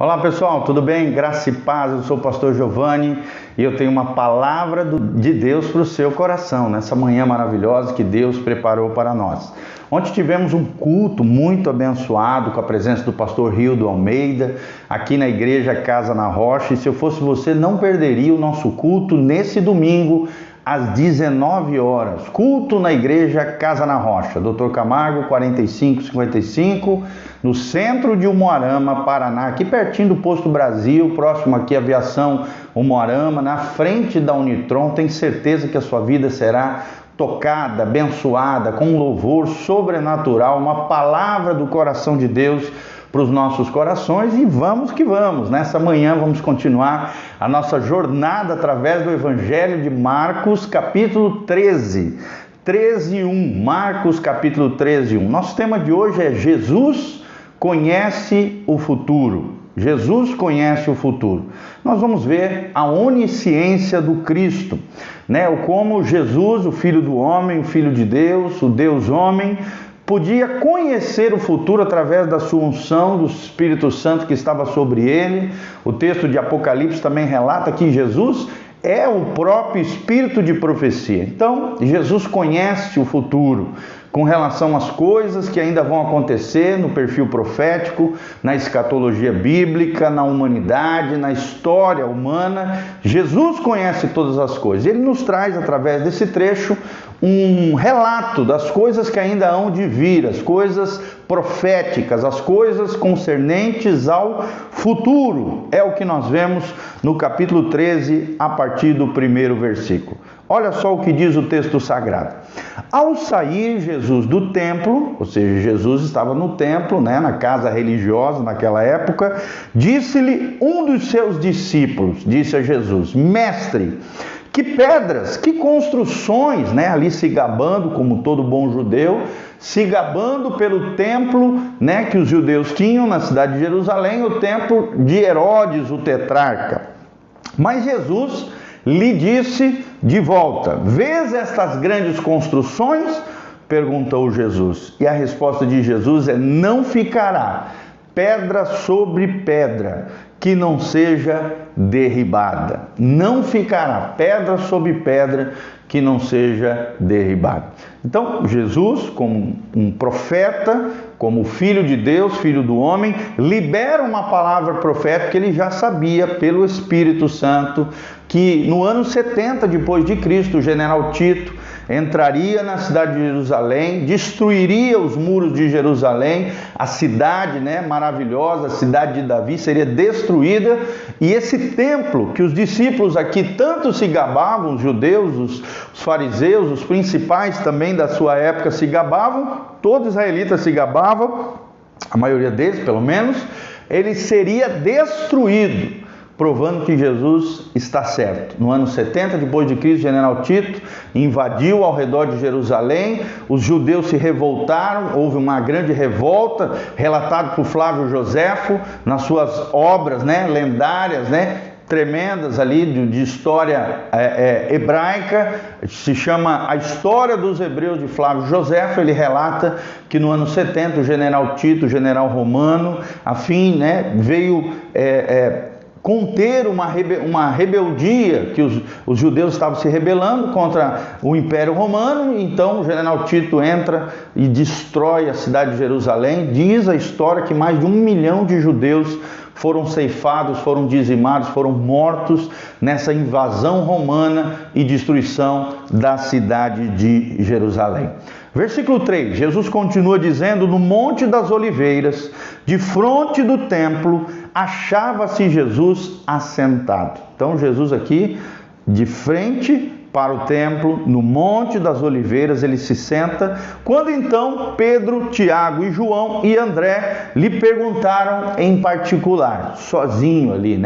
Olá pessoal, tudo bem? Graça e paz, eu sou o pastor Giovanni e eu tenho uma palavra de Deus para o seu coração, nessa manhã maravilhosa que Deus preparou para nós. Ontem tivemos um culto muito abençoado com a presença do pastor Rildo Almeida, aqui na igreja Casa na Rocha, e se eu fosse você não perderia o nosso culto nesse domingo, às 19 horas, culto na igreja Casa na Rocha, Dr. Camargo 4555, no centro de Umuarama, Paraná, aqui pertinho do Posto Brasil, próximo aqui à Aviação Umuarama, na frente da Unitron. Tenho certeza que a sua vida será tocada, abençoada, com um louvor sobrenatural, uma palavra do coração de Deus para os nossos corações. E vamos que vamos, nessa manhã vamos continuar a nossa jornada através do Evangelho de Marcos, capítulo 13, 13:1, Marcos capítulo 13:1. Nosso tema de hoje é Jesus conhece o futuro. Jesus conhece o futuro. Nós vamos ver a onisciência do Cristo, né? O como Jesus, o Filho do Homem, o Filho de Deus, o Deus Homem, podia conhecer o futuro através da sua unção, do Espírito Santo que estava sobre ele. O texto de Apocalipse também relata que Jesus é o próprio Espírito de profecia. Então, Jesus conhece o futuro com relação às coisas que ainda vão acontecer no perfil profético, na escatologia bíblica, na humanidade, na história humana. Jesus conhece todas as coisas. Ele nos traz, através desse trecho, um relato das coisas que ainda hão de vir, as coisas proféticas, as coisas concernentes ao futuro. É o que nós vemos no capítulo 13, a partir do primeiro versículo. Olha só o que diz o texto sagrado. Ao sair Jesus do templo, ou seja, Jesus estava no templo, na casa religiosa naquela época, disse-lhe um dos seus discípulos, disse a Jesus: Mestre, que pedras, que construções, ali se gabando, como todo bom judeu, se gabando pelo templo, que os judeus tinham na cidade de Jerusalém, o templo de Herodes, o tetrarca. Mas Jesus lhe disse de volta: vês estas grandes construções? Perguntou Jesus. E a resposta de Jesus é: não ficará pedra sobre pedra que não seja derribada. Não ficará pedra sobre pedra que não seja derribada. Então, Jesus, como um profeta, como filho de Deus, filho do homem, libera uma palavra profética que ele já sabia pelo Espírito Santo, que no ano 70 depois de Cristo, o general Tito entraria na cidade de Jerusalém, destruiria os muros de Jerusalém, a cidade maravilhosa, a cidade de Davi seria destruída, e esse templo que os discípulos aqui tanto se gabavam, os judeus, os fariseus, os principais também da sua época se gabavam, todo israelita se gabava, a maioria deles pelo menos, ele seria destruído, provando que Jesus está certo. No ano 70 depois de Cristo, o general Tito invadiu ao redor de Jerusalém, os judeus se revoltaram, houve uma grande revolta, relatado por Flávio Joséfo nas suas obras lendárias, tremendas ali de história hebraica, se chama A História dos Hebreus de Flávio Joséfo. Ele relata que no ano 70 o general Tito, o general romano, a fim, veio conter uma rebeldia, que os judeus estavam se rebelando contra o Império Romano. Então o general Tito entra e destrói a cidade de Jerusalém. Diz a história que mais de 1 milhão de judeus foram ceifados, foram dizimados, foram mortos nessa invasão romana e destruição da cidade de Jerusalém. Versículo 3, Jesus continua dizendo: no Monte das Oliveiras, de fronte do templo, achava-se Jesus assentado. Então Jesus aqui, de frente para o templo, no Monte das Oliveiras, ele se senta, quando então Pedro, Tiago e João e André lhe perguntaram em particular, sozinho ali,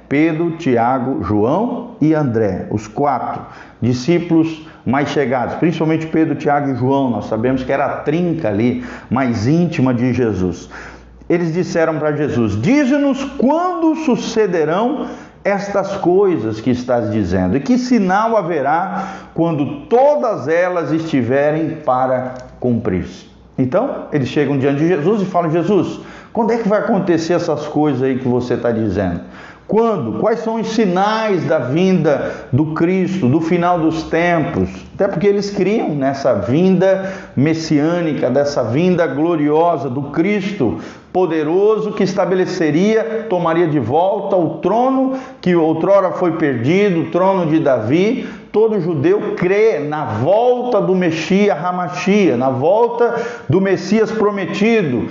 Pedro, Tiago, João e André, os 4 discípulos mais chegados, principalmente Pedro, Tiago e João, nós sabemos que era a trinca ali, mais íntima de Jesus. Eles disseram para Jesus: dize-nos quando sucederão estas coisas que estás dizendo, e que sinal haverá quando todas elas estiverem para cumprir-se. Então, eles chegam diante de Jesus e falam: Jesus, Quando é que vai acontecer essas coisas aí que você está dizendo? Quando? Quais são os sinais da vinda do Cristo, do final dos tempos? Até porque eles criam nessa vinda messiânica, dessa vinda gloriosa do Cristo poderoso que estabeleceria, tomaria de volta o trono que outrora foi perdido, o trono de Davi. Todo judeu crê na volta do Messias Hamashia, na volta do Messias prometido,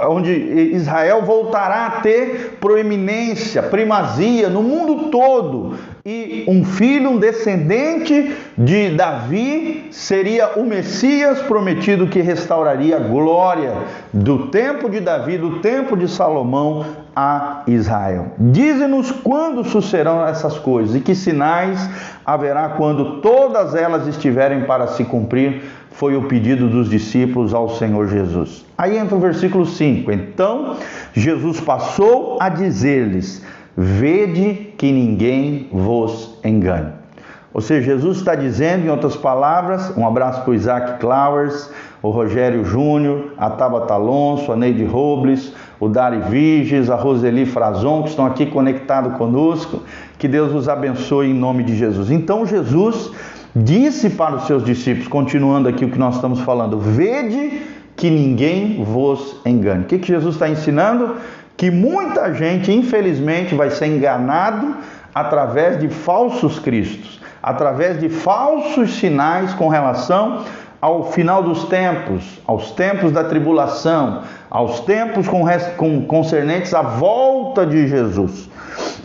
onde Israel voltará a ter proeminência, primazia no mundo todo, e um filho, um descendente de Davi seria o Messias prometido que restauraria a glória do tempo de Davi, do tempo de Salomão a Israel. Dize-nos quando sucederão essas coisas e que sinais haverá quando todas elas estiverem para se cumprir, foi o pedido dos discípulos ao Senhor Jesus. Aí entra o versículo 5. Então Jesus passou a dizer-lhes: vede que ninguém vos engane. Ou seja, Jesus está dizendo, em outras palavras, um abraço para o Isaac Clowers, o Rogério Júnior, a Tabata Alonso, a Neide Robles, o Dari Viges, a Roseli Frazon, que estão aqui conectados conosco. Que Deus os abençoe em nome de Jesus. Então Jesus disse para os seus discípulos, continuando aqui o que nós estamos falando: vede que ninguém vos engane. O que Jesus está ensinando? Que muita gente, infelizmente, vai ser enganado através de falsos cristos, através de falsos sinais com relação ao final dos tempos, aos tempos da tribulação, aos tempos concernentes à volta de Jesus.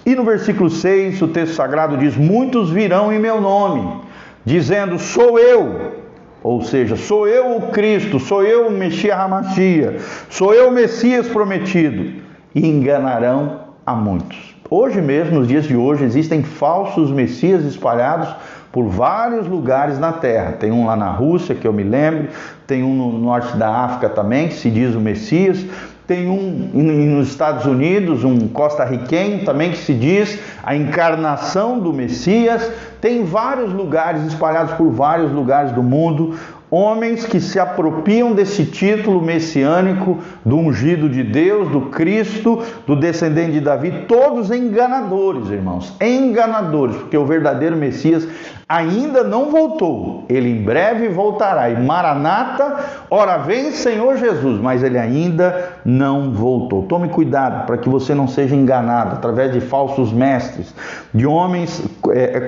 E no versículo 6, o texto sagrado diz: muitos virão em meu nome, dizendo: sou eu. Ou seja, sou eu o Cristo, sou eu o Messias Hamashia, sou eu o Messias prometido. E enganarão a muitos. Hoje mesmo, nos dias de hoje, existem falsos messias espalhados por vários lugares na terra. Tem um lá na Rússia, que eu me lembro, tem um no norte da África também, que se diz o Messias. Tem um nos Estados Unidos, um costarriquenho também, que se diz a encarnação do Messias. Tem vários lugares, espalhados por vários lugares do mundo, homens que se apropriam desse título messiânico, do ungido de Deus, do Cristo, do descendente de Davi, todos enganadores, irmãos, enganadores, porque o verdadeiro Messias ainda não voltou, ele em breve voltará, e Maranata, ora vem Senhor Jesus, mas ele ainda não voltou. Tome cuidado para que você não seja enganado através de falsos mestres, de homens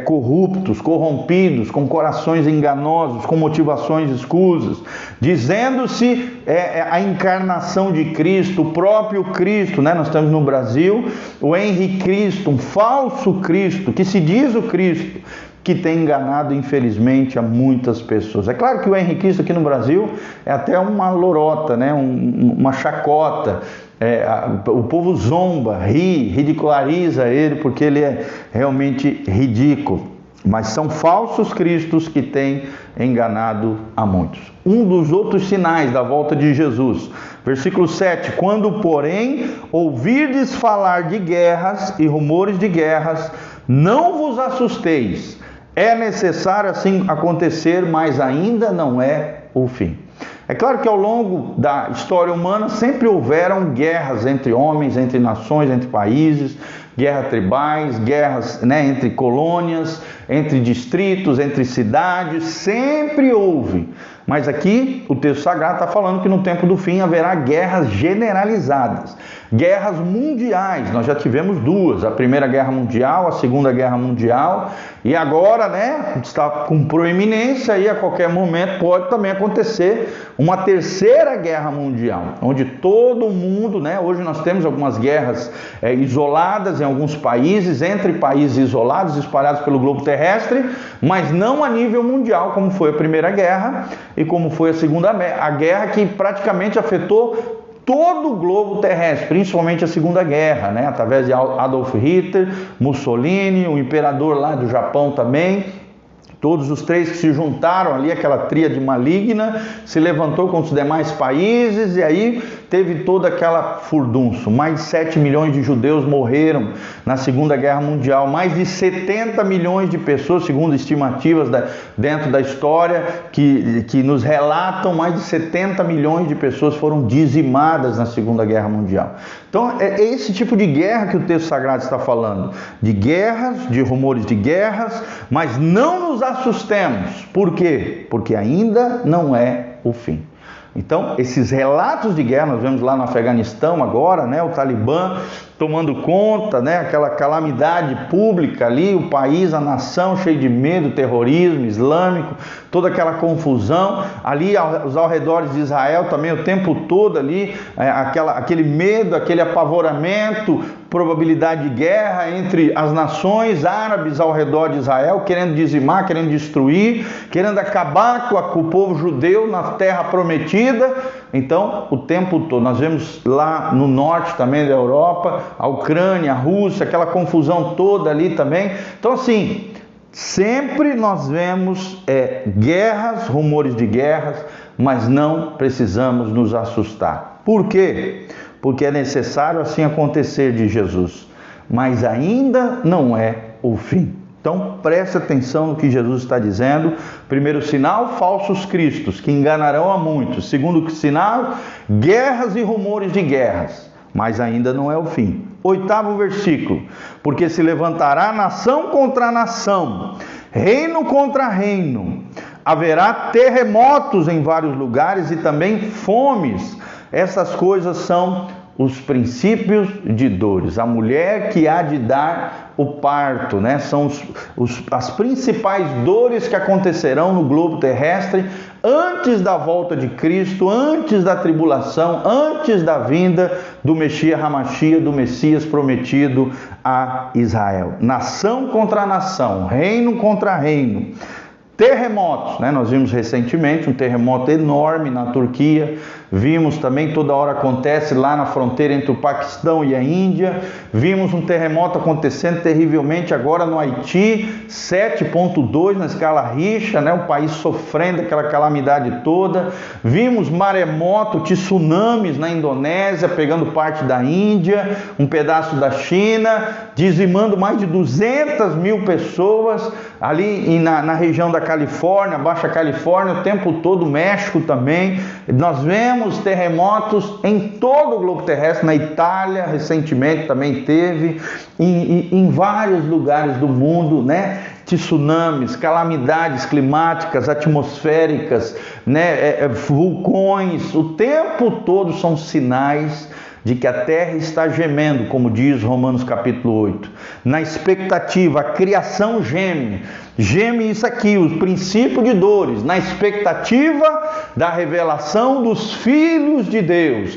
corruptos, corrompidos, com corações enganosos, com motivações escusas, dizendo-se a encarnação de Cristo, o próprio Cristo, né? Nós estamos no Brasil, o Henri Cristo, um falso Cristo, que se diz o Cristo, que tem enganado, infelizmente, a muitas pessoas. É claro que o Henri Cristo aqui no Brasil é até uma lorota, né? Uma chacota. O povo zomba, ri, ridiculariza ele, porque ele é realmente ridículo. Mas são falsos cristos que têm enganado a muitos. Um dos outros sinais da volta de Jesus, versículo 7, quando, porém, ouvirdes falar de guerras e rumores de guerras, não vos assusteis. É necessário assim acontecer, mas ainda não é o fim. É claro que ao longo da história humana sempre houveram guerras entre homens, entre nações, entre países, guerras tribais, guerras, né, entre colônias, entre distritos, entre cidades, sempre houve. Mas aqui o texto sagrado está falando que no tempo do fim haverá guerras generalizadas, guerras mundiais. Nós já tivemos duas, a Primeira Guerra Mundial, a Segunda Guerra Mundial, e agora, né, está com proeminência e a qualquer momento pode também acontecer uma Terceira Guerra Mundial, onde todo mundo, né, hoje nós temos algumas guerras isoladas em alguns países, entre países isolados, espalhados pelo globo terrestre, mas não a nível mundial, como foi a Primeira Guerra e como foi a Segunda Guerra, que praticamente afetou todo o globo terrestre, principalmente a Segunda Guerra, né? Através de Adolf Hitler, Mussolini, o imperador lá do Japão também. Todos os três que se juntaram ali, aquela tríade maligna, se levantou contra os demais países e aí teve toda aquela furdunço. Mais de 7 milhões de judeus morreram na Segunda Guerra Mundial. Mais de 70 milhões de pessoas, segundo estimativas dentro da história, que nos relatam, mais de 70 milhões de pessoas foram dizimadas na Segunda Guerra Mundial. Então, é esse tipo de guerra que o texto sagrado está falando. De guerras, de rumores de guerras, mas não nos assustemos. Por quê? Porque ainda não é o fim. Então, esses relatos de guerra, nós vemos lá no Afeganistão agora, né, o Talibã tomando conta, né, aquela calamidade pública ali, o país, a nação cheio de medo, terrorismo islâmico, toda aquela confusão, ali aos arredores de Israel também o tempo todo ali, aquele medo, aquele apavoramento, probabilidade de guerra entre as nações árabes ao redor de Israel, querendo dizimar, querendo destruir, querendo acabar com o povo judeu na terra prometida. Então, o tempo todo, nós vemos lá no norte também da Europa, a Ucrânia, a Rússia, aquela confusão toda ali também. Então, assim, sempre nós vemos guerras, rumores de guerras, mas não precisamos nos assustar. Por quê? Porque é necessário assim acontecer de Jesus, mas ainda não é o fim. Então preste atenção no que Jesus está dizendo. Primeiro sinal, falsos cristos, que enganarão a muitos. Segundo sinal, guerras e rumores de guerras, mas ainda não é o fim. Oitavo versículo, porque se levantará nação contra nação, reino contra reino, haverá terremotos em vários lugares e também fomes. Essas coisas são os princípios de dores. A mulher que há de dar o parto, né? São as principais dores que acontecerão no globo terrestre antes da volta de Cristo, antes da tribulação, antes da vinda do Messias Hamashia, do Messias prometido a Israel. Nação contra nação, reino contra reino. Terremotos, né? Nós vimos recentemente um terremoto enorme na Turquia, vimos também, toda hora acontece lá na fronteira entre o Paquistão e a Índia, vimos um terremoto acontecendo terrivelmente agora no Haiti, 7.2 na escala Richter, né? O país sofrendo aquela calamidade toda, vimos maremoto, tsunamis na Indonésia, pegando parte da Índia, um pedaço da China, dizimando mais de 200 mil pessoas, ali na região da Califórnia, Baixa Califórnia, o tempo todo, México também. Nós vemos terremotos em todo o globo terrestre, na Itália recentemente também teve, em vários lugares do mundo, né? Tsunamis, calamidades climáticas, atmosféricas, né? Vulcões, o tempo todo são sinais de que a terra está gemendo, como diz Romanos capítulo 8. Na expectativa, a criação geme isso aqui, o princípio de dores, na expectativa da revelação dos filhos de Deus.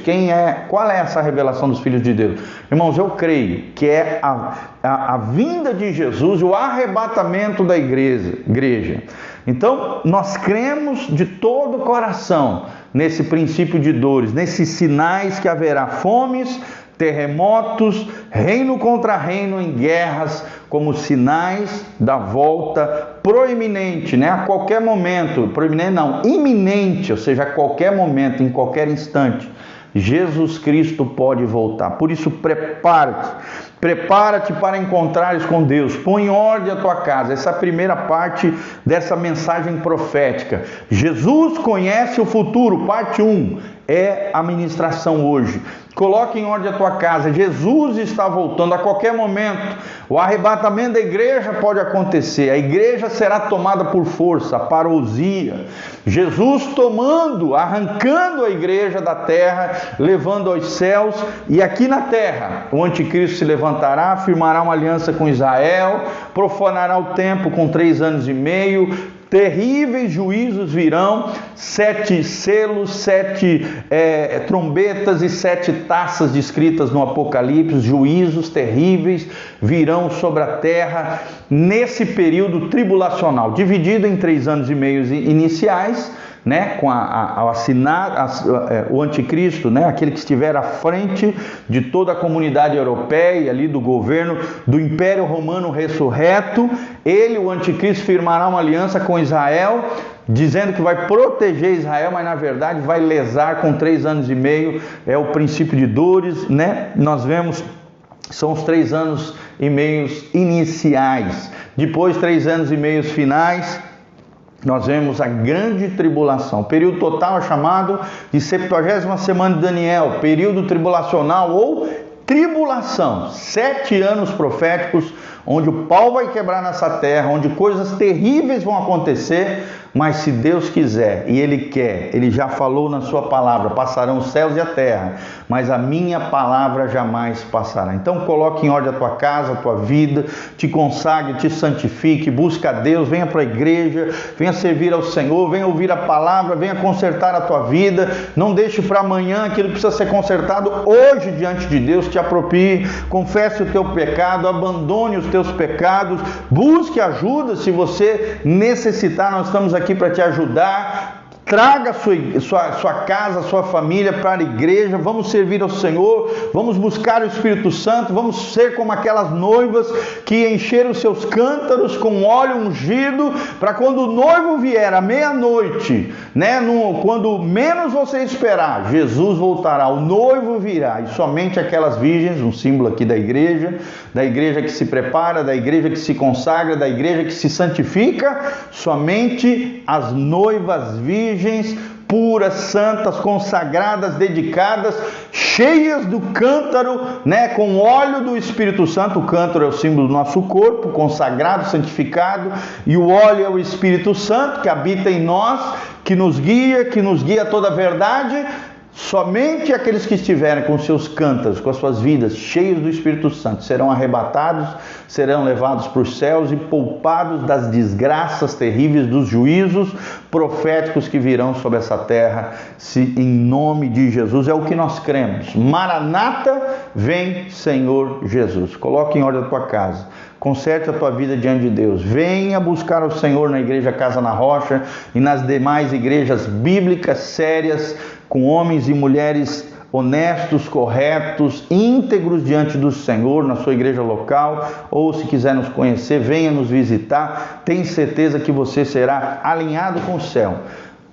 Qual é essa revelação dos filhos de Deus? Irmãos, eu creio que é a vinda de Jesus, o arrebatamento da igreja. Então, nós cremos de todo o coração nesse princípio de dores, nesses sinais que haverá fomes, terremotos, reino contra reino em guerras, como sinais da volta proeminente, né? A qualquer momento, proeminente não, iminente, ou seja, a qualquer momento, em qualquer instante, Jesus Cristo pode voltar. Por isso, prepara-te para encontrares com Deus, põe em ordem a tua casa. Essa é a primeira parte dessa mensagem profética. Jesus conhece o futuro, parte 1, é a ministração hoje. Coloque em ordem a tua casa, Jesus está voltando a qualquer momento. O arrebatamento da igreja pode acontecer, a igreja será tomada por força, a parousia. Jesus arrancando a igreja da terra, levando aos céus, e aqui na terra o anticristo se levantará, firmará uma aliança com Israel, profanará o templo com 3 anos e meio, terríveis juízos virão, 7 selos, 7 trombetas e 7 taças descritas no Apocalipse, juízos terríveis virão sobre a terra nesse período tribulacional, dividido em 3 anos e meio iniciais, né, com ao assinar o anticristo, né, aquele que estiver à frente de toda a comunidade europeia, ali do governo do Império Romano ressurreto, Ele, o anticristo, firmará uma aliança com Israel, dizendo que vai proteger Israel, mas na verdade vai lesar com 3 anos e meio, é o princípio de dores, né? Nós vemos, são os 3 anos e meios iniciais, depois 3 anos e meios finais, nós vemos a grande tribulação. O período total é chamado de 70ª semana de Daniel, período tribulacional ou tribulação, 7 anos proféticos, onde o pau vai quebrar nessa terra, onde coisas terríveis vão acontecer, mas se Deus quiser, e Ele quer, Ele já falou na sua palavra, passarão os céus e a terra, mas a minha palavra jamais passará. Então coloque em ordem a tua casa, a tua vida, te consagre, te santifique, busca a Deus, venha para a igreja, venha servir ao Senhor, venha ouvir a palavra, venha consertar a tua vida, não deixe para amanhã aquilo que precisa ser consertado hoje diante de Deus, te aproprie, confesse o teu pecado, abandone os teus pecados, busque ajuda se você necessitar, nós estamos aqui para te ajudar. Traga sua casa, sua família para a igreja, vamos servir ao Senhor, vamos buscar o Espírito Santo, vamos ser como aquelas noivas que encheram os seus cântaros com óleo ungido, para quando o noivo vier à meia-noite, né, quando menos você esperar, Jesus voltará, o noivo virá, e somente aquelas virgens, um símbolo aqui da igreja que se prepara, da igreja que se consagra, da igreja que se santifica, somente as noivas virgens, puras, santas, consagradas, dedicadas, cheias do cântaro, né, com óleo do Espírito Santo. O cântaro é o símbolo do nosso corpo, consagrado, santificado, e o óleo é o Espírito Santo que habita em nós, que nos guia a toda a verdade. Somente aqueles que estiverem com seus cântaros, com as suas vidas cheios do Espírito Santo, serão arrebatados, serão levados para os céus e poupados das desgraças terríveis, dos juízos proféticos que virão sobre essa terra, em nome de Jesus. É o que nós cremos. Maranata, vem Senhor Jesus. Coloque em ordem a tua casa, conserte a tua vida diante de Deus, venha buscar o Senhor na igreja Casa na Rocha e nas demais igrejas bíblicas sérias, com homens e mulheres honestos, corretos, íntegros diante do Senhor, na sua igreja local, ou se quiser nos conhecer, venha nos visitar, tenha certeza que você será alinhado com o céu,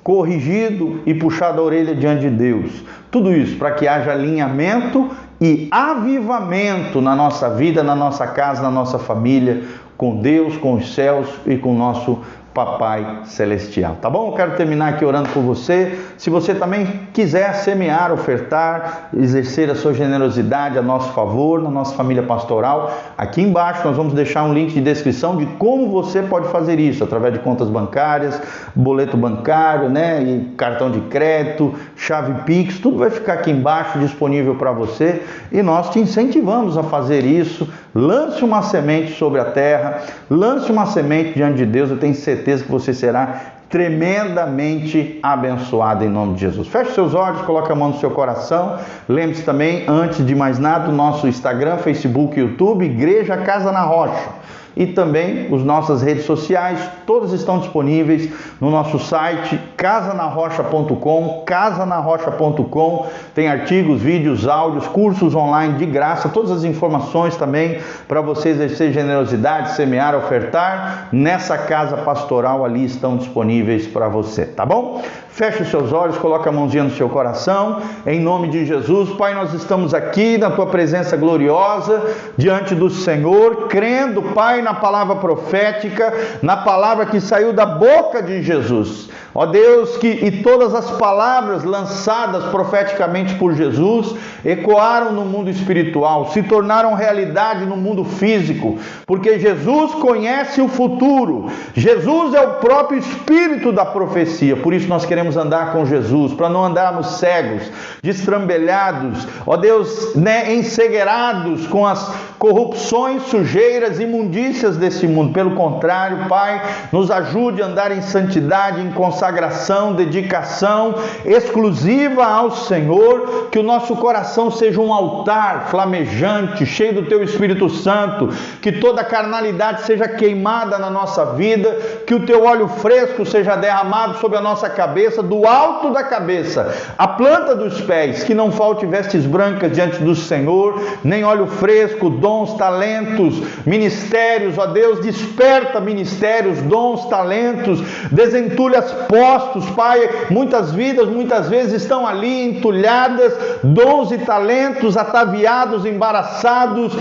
corrigido e puxado a orelha diante de Deus. Tudo isso para que haja alinhamento e avivamento na nossa vida, na nossa casa, na nossa família, com Deus, com os céus e com o nosso Papai Celestial, tá bom? Eu quero terminar aqui orando por você. Se você também quiser semear, ofertar, exercer a sua generosidade a nosso favor, na nossa família pastoral, aqui embaixo nós vamos deixar um link de descrição de como você pode fazer isso, através de contas bancárias, boleto bancário, né, e cartão de crédito, chave Pix, tudo vai ficar aqui embaixo disponível para você e nós te incentivamos a fazer isso. Lance uma semente sobre a terra, lance uma semente diante de Deus, eu tenho certeza que você será tremendamente abençoado em nome de Jesus. Feche seus olhos, coloque a mão no seu coração. Lembre-se também, antes de mais nada, do nosso Instagram, Facebook e YouTube, Igreja Casa na Rocha. E também as nossas redes sociais, todas estão disponíveis no nosso site casanarrocha.com, casanarrocha.com, tem artigos, vídeos, áudios, cursos online de graça, todas as informações também para você exercer generosidade, semear, ofertar, nessa casa pastoral ali estão disponíveis para você, tá bom? Feche os seus olhos, coloque a mãozinha no seu coração, em nome de Jesus. Pai, nós estamos aqui na Tua presença gloriosa, diante do Senhor, crendo, Pai, na palavra profética, na palavra que saiu da boca de Jesus. Ó Deus, e todas as palavras lançadas profeticamente por Jesus ecoaram no mundo espiritual, se tornaram realidade no mundo físico, porque Jesus conhece o futuro, Jesus é o próprio Espírito da profecia, por isso nós queremos andar com Jesus, para não andarmos cegos, destrambelhados, ó Deus, né, encegueirados com as corrupções, sujeiras, imundícias desse mundo. Pelo contrário, Pai, nos ajude a andar em santidade, em consagração, dedicação exclusiva ao Senhor, que o nosso coração seja um altar flamejante, cheio do Teu Espírito Santo, que toda carnalidade seja queimada na nossa vida, que o Teu óleo fresco seja derramado sobre a nossa cabeça, do alto da cabeça, a planta dos pés, que não falte vestes brancas diante do Senhor, nem óleo fresco, dons, talentos, ministérios, ministérios, ó Deus, desperta ministérios, dons, talentos, desentulha postos, Pai. Muitas vidas, muitas vezes estão ali entulhadas, dons e talentos ataviados, embaraçados,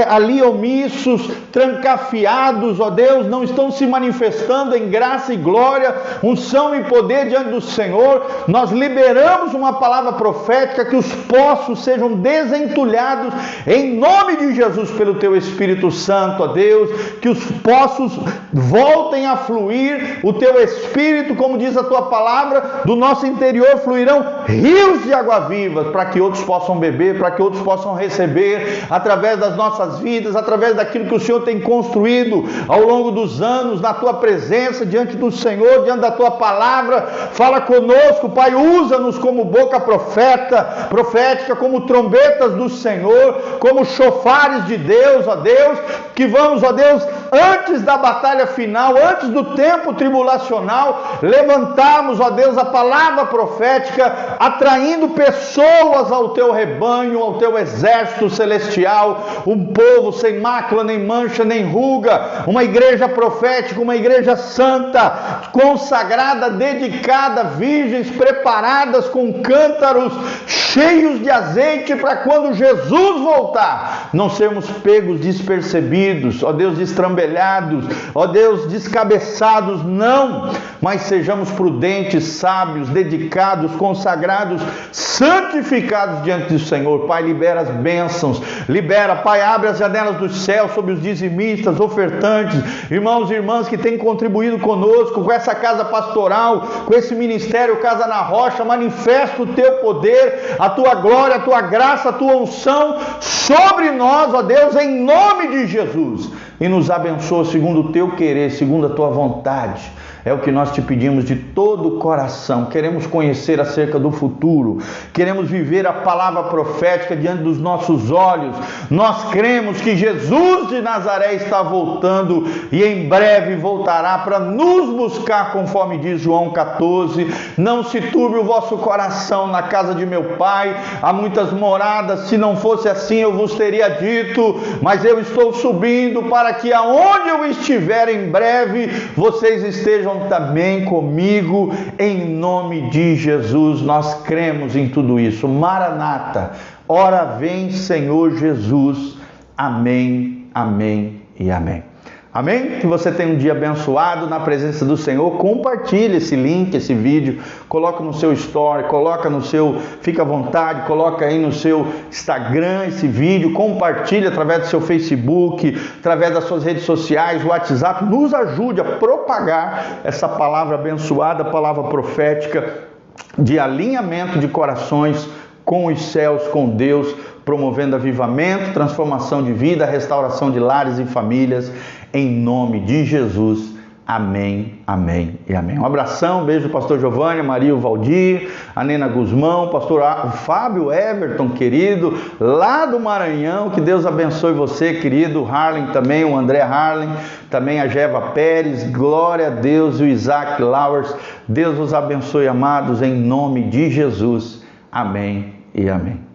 ali omissos, trancafiados, ó Deus, não estão se manifestando em graça e glória, unção e poder diante do Senhor. Nós liberamos uma palavra profética que os poços sejam desentulhados em nome de Jesus pelo Teu Espírito Santo, ó Deus, que os poços voltem a fluir, o Teu Espírito, como diz a Tua palavra, do nosso interior fluirão rios de água viva, para que outros possam beber, para que outros possam receber, através das nossas vidas, através daquilo que o Senhor tem construído ao longo dos anos, na Tua presença, diante do Senhor, diante da Tua palavra. Fala conosco, Pai, usa-nos como boca profética, como trombetas do Senhor, como chofares de Deus, ó Deus, que vamos, ó Deus, antes da batalha final, antes do tempo tribulacional, levantarmos, ó Deus, a palavra profética, atraindo pessoas ao Teu rebanho, ao Teu exército celestial, um povo sem mácula, nem mancha, nem ruga, uma igreja profética, uma igreja santa, consagrada, dedicada, virgens, preparadas com cântaros cheios de azeite, para quando Jesus voltar, não sermos pegos despercebidos, ó Deus, destrambelhados, ó Deus, descabeçados, não, mas sejamos prudentes, sábios, dedicados, consagrados, santificados diante do Senhor. Pai, libera as bênçãos, libera, Pai, abre as janelas dos céus sobre os dizimistas, ofertantes, irmãos e irmãs que têm contribuído conosco, com essa casa pastoral, com esse ministério Casa na Rocha. Manifesta o Teu poder, a Tua glória, a Tua graça, a Tua unção sobre nós, ó Deus, em nome de Jesus, e nos abençoa segundo o Teu querer, segundo a Tua vontade. É o que nós Te pedimos de todo o coração. Queremos conhecer acerca do futuro, queremos viver a palavra profética diante dos nossos olhos. Nós cremos que Jesus de Nazaré está voltando e em breve voltará para nos buscar, conforme diz João 14. Não se turbe o vosso coração, na casa de meu Pai há muitas moradas, se não fosse assim eu vos teria dito, mas eu estou subindo para que aonde eu estiver em breve vocês estejam também comigo, em nome de Jesus. Nós cremos em tudo isso. Maranata, ora vem Senhor Jesus. Amém, amém e amém. Amém? Que você tenha um dia abençoado na presença do Senhor. Compartilhe esse link, esse vídeo, coloca no seu story, coloca no seu, fica à vontade, coloca aí no seu Instagram esse vídeo, compartilhe através do seu Facebook, através das suas redes sociais, WhatsApp. Nos ajude a propagar essa palavra abençoada, palavra profética de alinhamento de corações com os céus, com Deus, promovendo avivamento, transformação de vida, restauração de lares e famílias, em nome de Jesus. Amém, amém e amém. Um abração, um beijo do pastor Giovanni, Maria Valdir, a Nena Guzmão, pastor Fábio Everton, querido, lá do Maranhão. Que Deus abençoe você, querido. Harlen também, o André Harlen, também a Jeva Pérez, glória a Deus, e o Isaac Lowers. Deus os abençoe, amados, em nome de Jesus. Amém e amém.